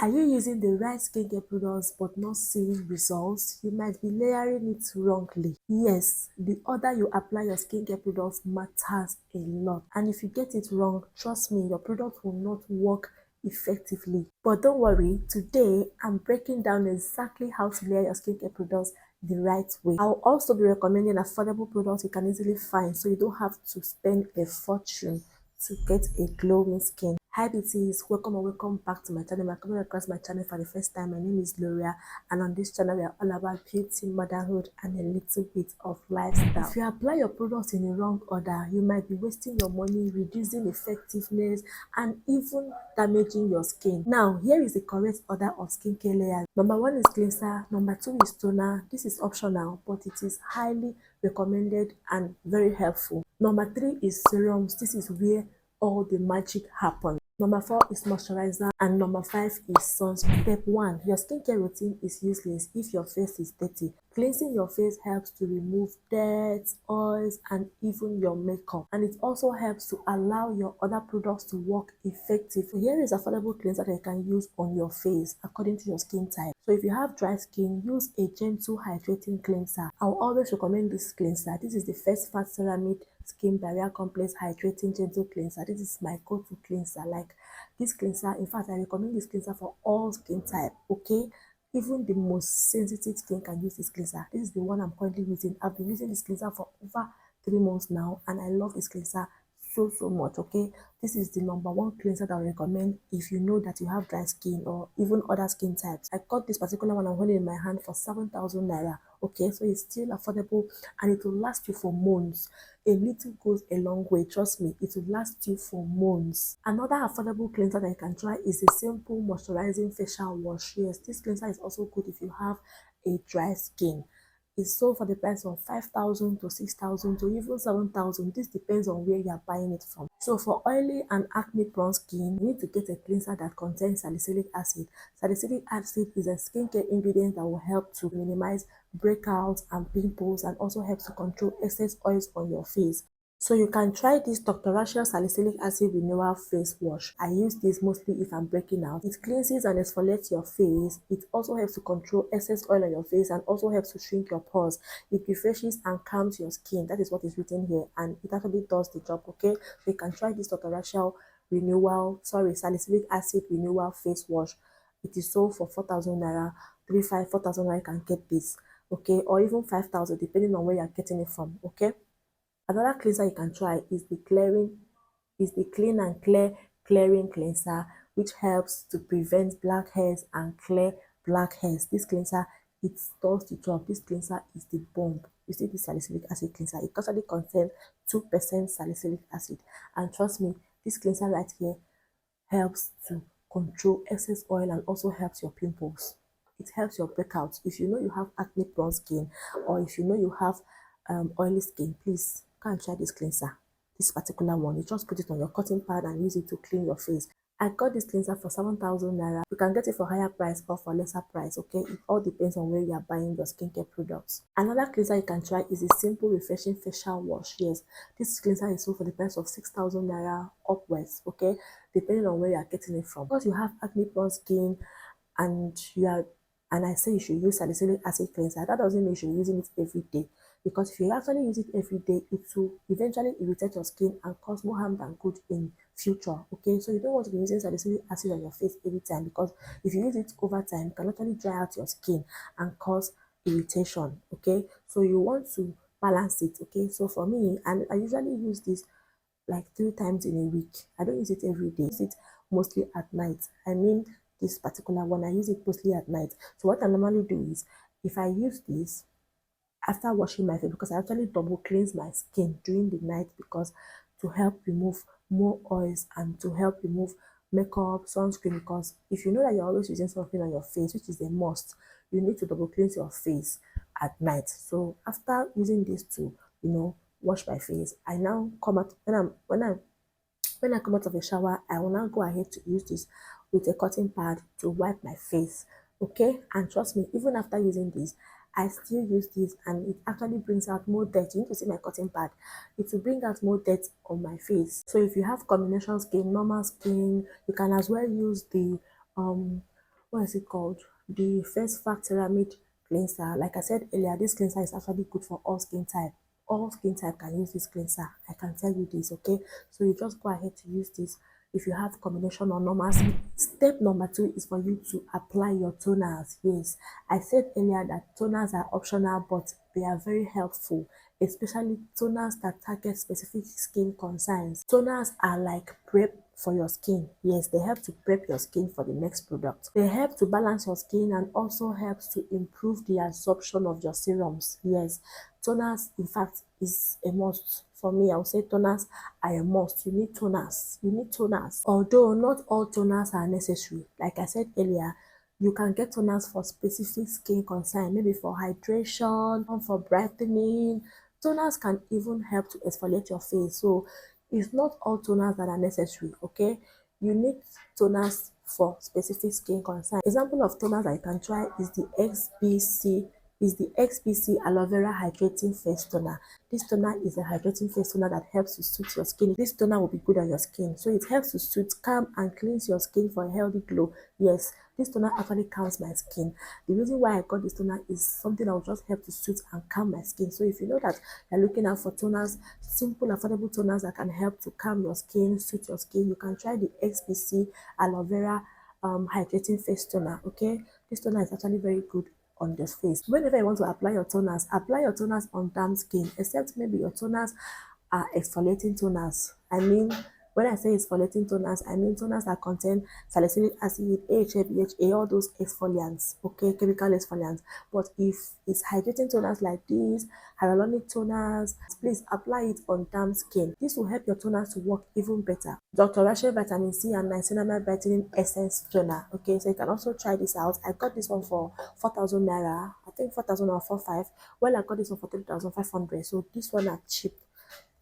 Are you using the right skincare products but not seeing results? You might be layering it wrongly. Yes, the order you apply your skincare products matters a lot. And if you get it wrong, trust me, your product will not work effectively. But don't worry, today I'm breaking down exactly how to layer your skincare products the right way. I'll also be recommending affordable products you can easily find so you don't have to spend a fortune to get a glowing skin. Hi beauties, welcome or welcome back to my channel. If you're coming across my channel for the first time, my name is Gloria, and on this channel we are all about beauty, motherhood and a little bit of lifestyle. If you apply your products in the wrong order, you might be wasting your money, reducing effectiveness and even damaging your skin. Now here is the correct order of skincare layers. Number 1 is cleanser, number 2 is toner. This is optional but it is highly recommended and very helpful. Number 3 is serums. This is where all the magic happens. Number 4 is moisturizer, and number 5 is sunscreen. Step 1, your skincare routine is useless if your face is dirty. Cleansing your face helps to remove dirt, oils and even your makeup, and it also helps to allow your other products to work effectively. Here is affordable cleanser that you can use on your face according to your skin type. So if you have dry skin, use a gentle hydrating cleanser. I'll always recommend this cleanser. This is the First Fat Ceramide Skin Barrier Complex Hydrating Gentle Cleanser. This is my go-to cleanser. Like this cleanser, in fact, I recommend this cleanser for all skin type. Okay, even the most sensitive skin can use this cleanser. This is the one I'm currently using. I've been using this cleanser for over 3 months now, and I love this cleanser so much. Okay, this is the number 1 cleanser that I recommend if you know that you have dry skin or even other skin types. I got this particular one I'm holding in my hand for 7,000 naira. Okay, so it's still affordable and it will last you for months. A little goes a long way, trust me, it will last you for months. Another affordable cleanser that you can try is a simple moisturizing facial wash. Yes, this cleanser is also good if you have a dry skin. It's sold for the price of 5,000 to 6,000 to even 7,000. This depends on where you are buying it from. So for oily and acne prone skin, you need to get a cleanser that contains salicylic acid. Salicylic acid is a skincare ingredient that will help to minimize breakouts and pimples and also helps to control excess oils on your face. So you can try this Dr. Rachel Salicylic Acid Renewal Face Wash. I use this mostly if I'm breaking out. It cleanses and exfoliates your face. It also helps to control excess oil on your face and also helps to shrink your pores. It refreshes and calms your skin. That is what is written here, and it actually does the job. Okay, so you can try this Dr. Rachel Salicylic Acid Renewal Face Wash. It is sold for 4,000 naira. 4,000 naira you can get this. Okay, or even 5,000 depending on where you're getting it from. Okay. Another cleanser you can try is the Clean and Clear Clearing Cleanser, which helps to prevent blackheads and clear blackheads. This cleanser, it does the job. This cleanser is the bomb. You see this salicylic acid cleanser, it actually contains 2% salicylic acid. And trust me, this cleanser right here helps to control excess oil and also helps your pimples. It helps your breakouts. If you know you have acne prone skin or if you know you have oily skin, please go and try this cleanser. This particular one, you just put it on your cotton pad and use it to clean your face. I got this cleanser for 7,000 naira. You can get it for higher price or for lesser price. Okay, it all depends on where you are buying your skincare products. Another cleanser you can try is a simple refreshing facial wash. Yes, this cleanser is sold for the price of 6,000 naira upwards. Okay, depending on where you are getting it from. Because you have acne prone skin and I say you should use salicylic acid cleanser, that doesn't mean you should be using it every day, because if you actually use it every day, it will eventually irritate your skin and cause more harm than good in future. Okay, so you don't want to be using salicylic acid on your face every time, because if you use it over time, it can actually dry out your skin and cause irritation. Okay, so you want to balance it. Okay, so for me, and I usually use this like 3 times in a week. I don't use it every day. I use it mostly at night. I mean, this particular one, I use it mostly at night. So what I normally do is, if I use this after washing my face, because I actually double cleanse my skin during the night, because to help remove more oils and to help remove makeup, sunscreen, because if you know that you're always using something on your face, which is a must, you need to double cleanse your face at night. So after using these two, wash my face, I now come out when I come out of the shower, I will now go ahead to use this with a cotton pad to wipe my face. Okay, and trust me, even after using this, I still use this and it actually brings out more dirt. You need to see my cotton pad. It will bring out more dirt on my face. So if you have combination skin, normal skin, you can as well use the what is it called? The First Fact Ceramide Cleanser. Like I said earlier, this cleanser is actually good for all skin type. All skin type can use this cleanser. I can tell you this, okay? So you just go ahead to use this if you have combination or normal skin. Step number 2 is for you to apply your toners. Yes, I said earlier that toners are optional, but they are very helpful, especially toners that target specific skin concerns. Toners are like prep for your skin. Yes, they help to prep your skin for the next product. They help to balance your skin and also helps to improve the absorption of your serums. Yes, toners, in fact, is a must. For me, I would say toners are a must. You need toners. You need toners. Although not all toners are necessary. Like I said earlier, you can get toners for specific skin concern, maybe for hydration, for brightening. Toners can even help to exfoliate your face. So it's not all toners that are necessary, okay? You need toners for specific skin concern. Example of toners that you can try is the XBC Aloe Vera Hydrating Face Toner. This toner is a hydrating face toner that helps to soothe your skin. This toner will be good on your skin. So it helps to soothe, calm, and cleanse your skin for a healthy glow. Yes, this toner actually calms my skin. The reason why I got this toner is something that will just help to soothe and calm my skin. So if you know that you're looking out for toners, simple, affordable toners that can help to calm your skin, soothe your skin, you can try the XBC Aloe Vera hydrating face toner. Okay, this toner is actually very good on your face. Whenever you want to apply your toners on damp skin, except maybe your toners are exfoliating toners. I mean, when I say exfoliating toners, I mean toners that contain salicylic acid, AHA, BHA, all those exfoliants, okay, chemical exfoliants. But if it's hydrating toners like this, hyaluronic toners, please apply it on damp skin. This will help your toners to work even better. Dr. Rachel Vitamin C and Niacinamide Brightening Essence Toner. Okay, so you can also try this out. I got this one for 4,000 naira. I think 4,000 or 4,500. Well, I got this one for 3,500. So this one are cheap.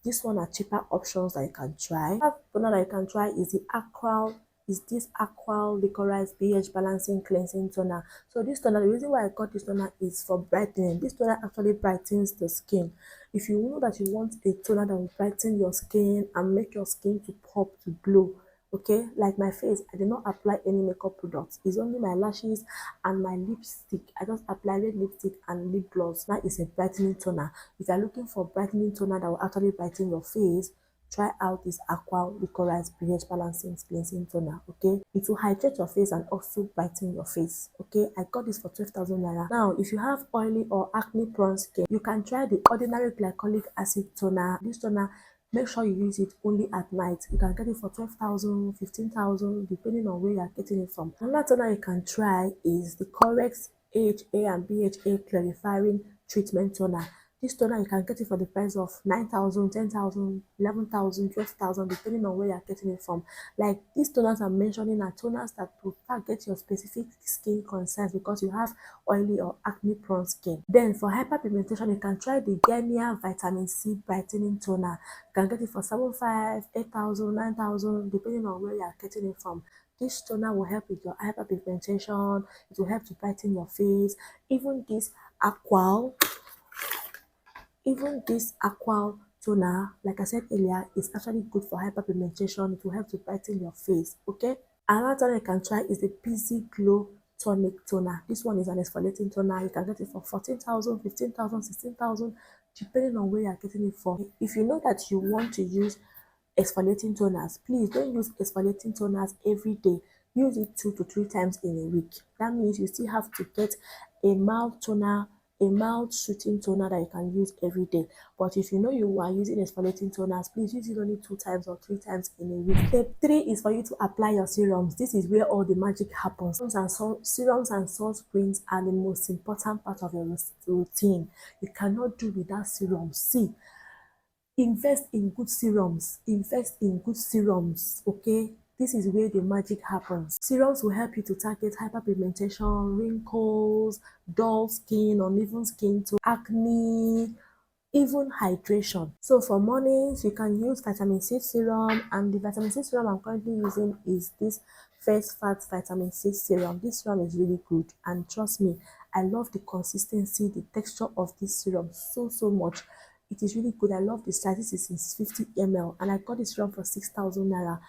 This one are cheaper options that you can try. Another toner that you can try is this aqua liquorized pH balancing cleansing toner. So this toner, the reason why I got this toner is for brightening. This toner actually brightens the skin. If you know that you want a toner that will brighten your skin and make your skin to pop, to glow, okay, like my face, I did not apply any makeup products. It's only my lashes and my lipstick. I just apply red lipstick and lip gloss. That is a brightening toner. If you're looking for brightening toner that will actually brighten your face, try out this aqua liquorized pH balancing cleansing toner. Okay, it will hydrate your face and also brighten your face. Okay, I got this for 12,000 naira. Now if you have oily or acne prone skin, you can try the ordinary glycolic acid toner. This toner, make sure you use it only at night. You can get it for 12,000, 15,000, depending on where you are getting it from. Another toner you can try is the Correct AHA and BHA Clarifying Treatment Toner. This toner, you can get it for the price of 9,000, 10,000, 11,000, 12,000, depending on where you're getting it from. Like these toners I'm mentioning are toners that will target your specific skin concerns because you have oily or acne prone skin. Then for hyperpigmentation, you can try the Garnier Vitamin C Brightening Toner. You can get it for 7,500, 8,000, 9,000, depending on where you're getting it from. This toner will help with your hyperpigmentation. It will help to brighten your face. Even this aqua toner, like I said earlier, is actually good for hyperpigmentation. It will help to brighten your face. Okay. Another toner you can try is the PC Glow Tonic Toner. This one is an exfoliating toner. You can get it for 14,000, 15,000, 16,000, depending on where you're getting it from. If you know that you want to use exfoliating toners, please don't use exfoliating toners every day. Use it 2 to 3 times in a week. That means you still have to get a mild toner, a mild soothing toner that you can use every day. But if you know you are using exfoliating toners, please use it only 2 times or 3 times in a week. Step 3 is for you to apply your serums. This is where all the magic happens. Serums and sunscreens are the most important part of your routine. You cannot do without serums. See, invest in good serums. Invest in good serums. Okay, this is where the magic happens. Serums will help you to target hyperpigmentation, wrinkles, dull skin, uneven skin tone, acne, even hydration. So for mornings, you can use vitamin C serum, and the vitamin C serum I'm currently using is this First Fat Vitamin C serum. This serum is really good, and trust me, I love the consistency, the texture of this serum so much. It is really good. I love the size. This is 50 ml, and I got this serum for 6,000 naira.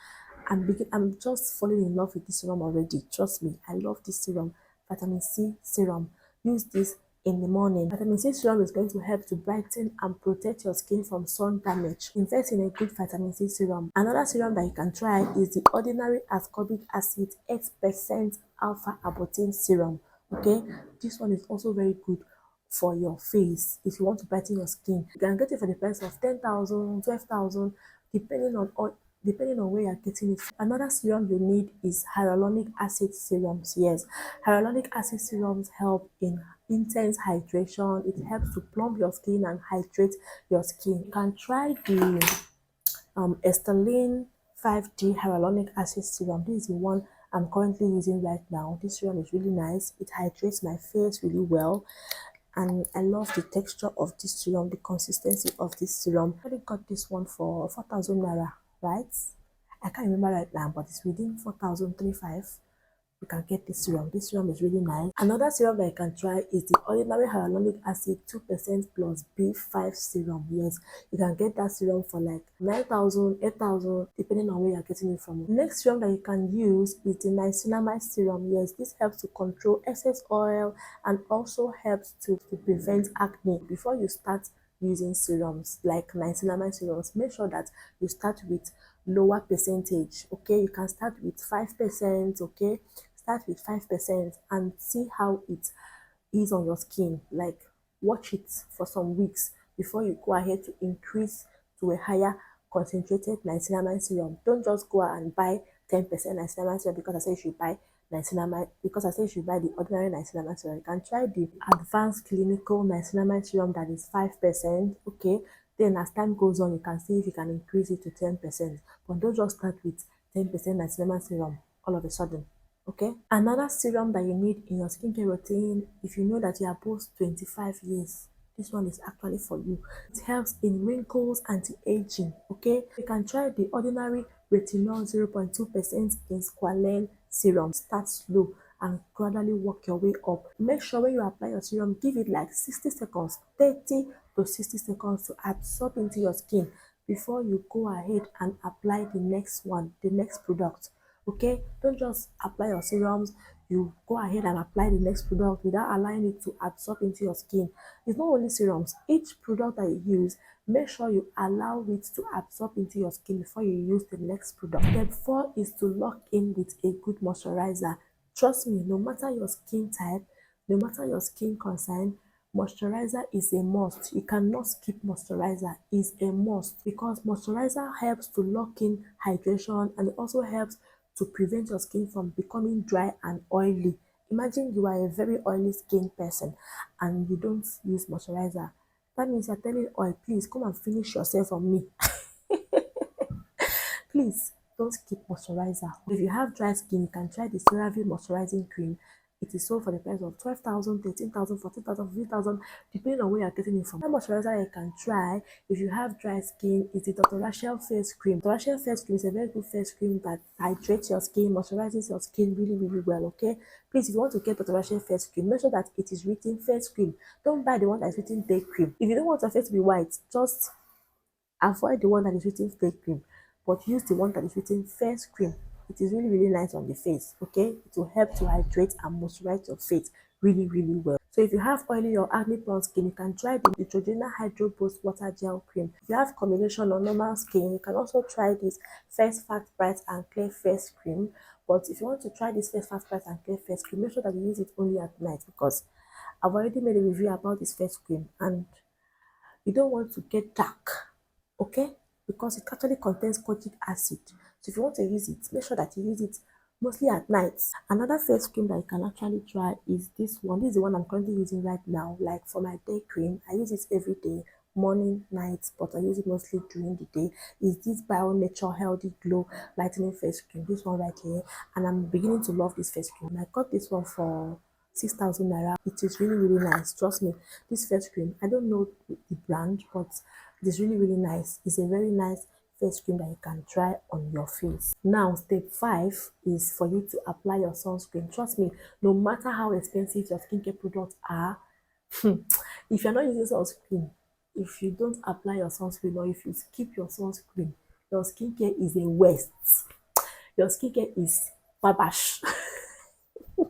I'm just falling in love with this serum already. Trust me, I love this serum. Vitamin C serum. Use this in the morning. Vitamin C serum is going to help to brighten and protect your skin from sun damage. Invest in a good vitamin C serum. Another serum that you can try is the ordinary ascorbic acid 8% alpha arbutin serum. Okay, this one is also very good for your face. If you want to brighten your skin, you can get it for the price of 10,000, 12,000, depending on where you're getting it. Another serum you need is hyaluronic acid serums. Yes, hyaluronic acid serums help in intense hydration. It helps to plump your skin and hydrate your skin. You can try the Sterling 5D hyaluronic acid serum. This is the one I'm currently using right now. This serum is really nice. It hydrates my face really well, and I love the texture of this serum, the consistency of this serum. I already got this one for 4,000 naira, right? I can't remember right now, but it's within 4,035. You can get this serum. This serum is really nice. Another serum that you can try is the ordinary hyaluronic acid 2% plus B5 serum. Yes, you can get that serum for like 9,000, 8,000, depending on where you're getting it from. The next serum that you can use is the niacinamide serum. Yes, this helps to control excess oil and also helps to prevent acne. Before you start using serums like niacinamide serums, make sure that you start with lower percentage. Okay, you can start with 5%. Okay, start with 5% and see how it is on your skin. Like, watch it for some weeks before you go ahead to increase to a higher concentrated niacinamide serum. Don't just go out and buy 10% niacinamide serum because I say you should buy niacinamide, because I say you should buy the ordinary niacinamide serum. You can try the advanced clinical niacinamide serum that is 5%. Okay, then as time goes on, you can see if you can increase it to 10%. But don't just start with 10% niacinamide serum all of a sudden. Okay, another serum that you need in your skincare routine, if you know that you are post 25 years, this one is actually for you. It helps in wrinkles, anti-aging. Okay, you can try the ordinary retinol 0.2% in squalene serum. Start slow and gradually work your way up. Make sure when you apply your serum, give it like 60 seconds, 30 to 60 seconds to absorb into your skin before you go ahead and apply the next one, the next product. Okay, don't just apply your serums, you go ahead and apply the next product without allowing it to absorb into your skin. It's not only serums, each product that you use, make sure you allow it to absorb into your skin before you use the next product. Step 4 is to lock in with a good moisturizer. Trust me, no matter your skin type, no matter your skin concern, moisturizer is a must. You cannot skip moisturizer. Is a must because moisturizer helps to lock in hydration, and it also helps to prevent your skin from becoming dry and oily. Imagine you are a very oily skin person and you don't use moisturizer. That means you're telling oil, please come and finish yourself on me. Please don't skip moisturizer. If you have dry skin, you can try the CeraVe moisturizing cream. It is sold for the price of 12,000, 13,000, 14,000, 15,000, depending on where you're getting it from. That moisturizer you can try if you have dry skin is the Dr. Rachel face cream. Dr. Rachel face cream is a very good face cream that hydrates your skin, moisturizes your skin really, really well. Okay, please, if you want to get Dr. Rachel face cream, make sure that it is written face cream. Don't buy the one that is written day cream. If you don't want your face to be white, just avoid the one that is written face cream, but use the one that is written face cream. It is really, really nice on the face. Okay, it will help to hydrate and moisturize your face really, really well. So if you have oily or acne prone skin, you can try the Neutrogena Hydro Boost Water Gel Cream. If you have combination or normal skin, you can also try this Face Fat Bright and Clear Face Cream. But if you want to try this Face Fat Bright and Clear Face Cream, make sure that you use it only at night, because I've already made a review about this face cream and you don't want to get dark, okay, because it actually contains kojic acid. So if you want to use it, make sure that you use it mostly at night. Another face cream that you can actually try is this one. This is the one I'm currently using right now. Like for my day cream, I use it every day, morning, night, but I use it mostly during the day. Is this Bio Nature Healthy Glow Lightening Face Cream, this one right here, and I'm beginning to love this face cream. I got this one for 6,000 naira. It is really, really nice. Trust me, this face cream, I don't know the brand, but it is really, really nice. It's a very nice face cream that you can try on your face. Now, step 5 is for you to apply your sunscreen. Trust me, no matter how expensive your skincare products are, if you're not using sunscreen, if you don't apply your sunscreen, or if you skip your sunscreen, your skincare is a waste. your skincare is babash.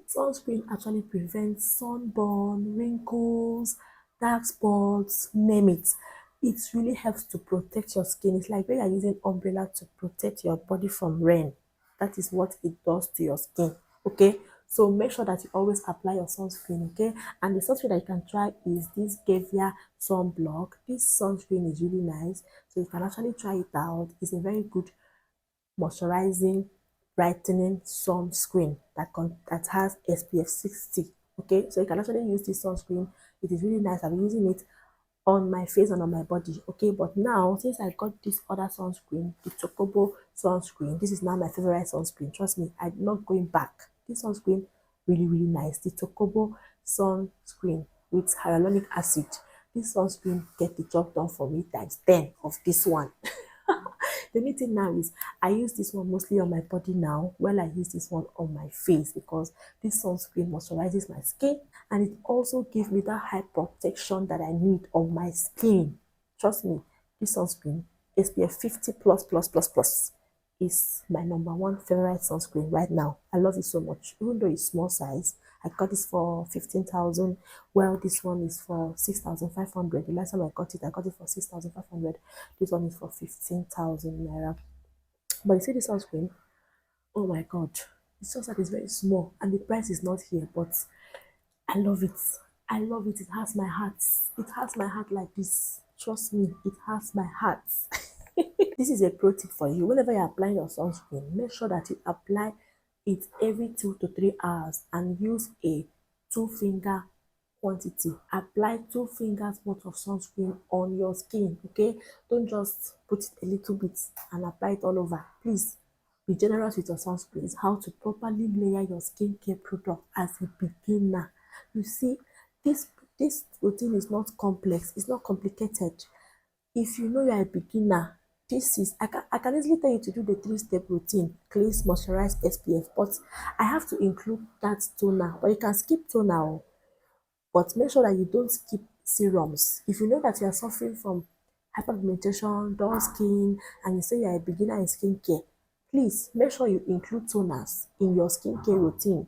Sunscreen actually prevents sunburn, wrinkles, dark spots, name it. It really helps to protect your skin. It's like when you're using umbrella to protect your body from rain. That is what it does to your skin. Okay, so make sure that you always apply your sunscreen. Okay, and the sunscreen that you can try is this Gavia sunblock. This sunscreen is really nice, so you can actually try it out. It's a very good moisturizing brightening sunscreen that has SPF 60. Okay, so you can actually use this sunscreen. It is really nice. I'm using it on my face and on my body. Okay, but now since I got this other sunscreen, the Chocobo sunscreen, this is now my favorite sunscreen. Trust me, I'm not going back. This sunscreen really nice. The Chocobo sunscreen with hyaluronic acid. This sunscreen get the job done for me times 10 of this one. The only thing now is I use this one mostly on my body now while I use this one on my face because this sunscreen moisturizes my skin and it also gives me that high protection that I need on my skin. Trust me, this sunscreen SPF 50 plus is my number one favorite sunscreen right now. I love it so much. Even though it's small size, I got this for 15,000. Well, this one is for 6,500. The last time I got it for 6,500. This one is for 15,000 naira. But you see this sunscreen? Oh my god. It's just that it's very small and the price is not here, but I love it. I love it. It has my heart. It has my heart like this. Trust me, it has my heart. This is a pro tip for you. Whenever you're applying your sunscreen, make sure that you apply it every 2 to 3 hours and use a two-finger quantity. Apply 2 fingers worth of sunscreen on your skin. Okay, don't just put it a little bit and apply it all over. Please be generous with your sunscreen. It's how to properly layer your skincare product as a beginner. You see, this this routine is not complex, it's not complicated. If you know you're a beginner, this is I can easily tell you to do the 3-step routine: cleanse, moisturize, SPF, but I have to include that toner. But you can skip toner oh, but make sure that you don't skip serums. If you know that you are suffering from hyperpigmentation, dull skin, and you say you're a beginner in skincare, please make sure you include toners in your skincare routine.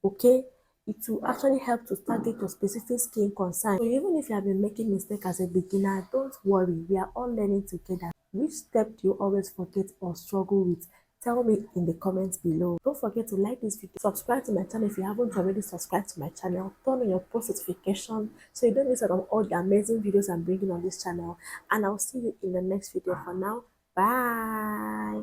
Okay, it will actually help to target your specific skin concern. So even if you have been making mistake as a beginner, don't worry, we are all learning together. Which step do you always forget or struggle with? Tell me in the comments below. Don't forget to like this video, subscribe to my channel if you haven't already subscribed to my channel, turn on your post notification so you don't miss out on all the amazing videos I'm bringing on this channel. And I'll see you in the next video. For now, bye.